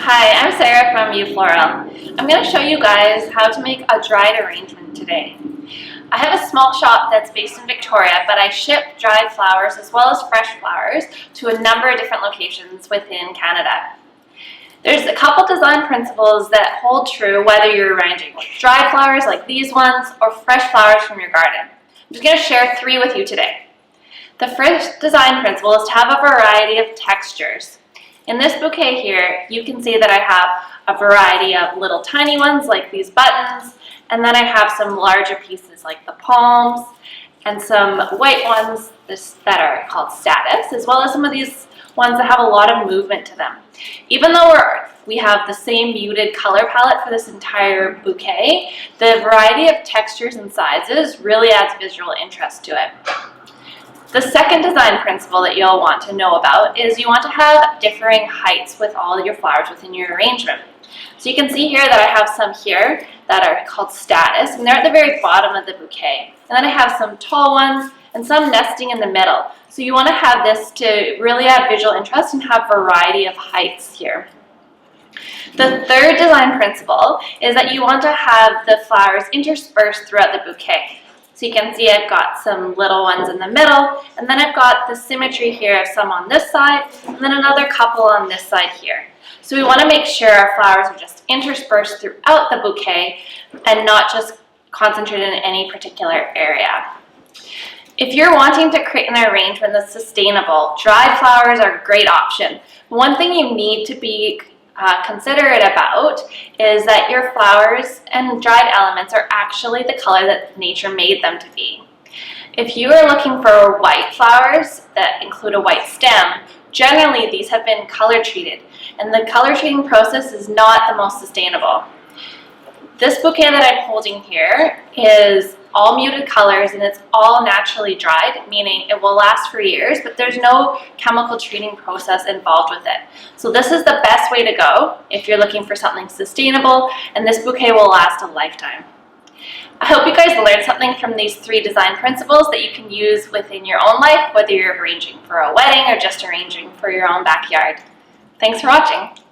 Hi, I'm Sarah from YouFloral. I'm going to show you guys how to make a dried arrangement today. I have a small shop that's based in Victoria, but I ship dried flowers as well as fresh flowers to a number of different locations within Canada. There's a couple design principles that hold true whether you're arranging with dried flowers like these ones or fresh flowers from your garden. I'm just going to share 3 with you today. The first design principle is to have a variety of textures. In this bouquet here, you can see that I have a variety of little tiny ones like these buttons, and then I have some larger pieces like the palms, and some white ones that are called status, as well as some of these ones that have a lot of movement to them. Even though we have the same muted color palette for this entire bouquet, the variety of textures and sizes really adds visual interest to it. The second design principle that you'll want to know about is you want to have differing heights with all your flowers within your arrangement. So you can see here that I have some here that are called status, and they're at the very bottom of the bouquet. And then I have some tall ones and some nesting in the middle. So you want to have this to really add visual interest and have variety of heights here. The third design principle is that you want to have the flowers interspersed throughout the bouquet. So you can see I've got some little ones in the middle, and then I've got the symmetry here of some on this side, and then another couple on this side here. So we want to make sure our flowers are just interspersed throughout the bouquet and not just concentrated in any particular area. If you're wanting to create an arrangement that's sustainable, dried flowers are a great option. One thing you need to be considerate about is that your flowers and dried elements are actually the color that nature made them to be. If you are looking for white flowers that include a white stem, generally these have been color treated, and the color treating process is not the most sustainable. This bouquet that I'm holding here is all muted colors and it's all naturally dried, meaning it will last for years, but there's no chemical treating process involved with it. So this is the best way to go if you're looking for something sustainable, and this bouquet will last a lifetime. I hope you guys learned something from these 3 design principles that you can use within your own life, whether you're arranging for a wedding or just arranging for your own backyard. Thanks for watching.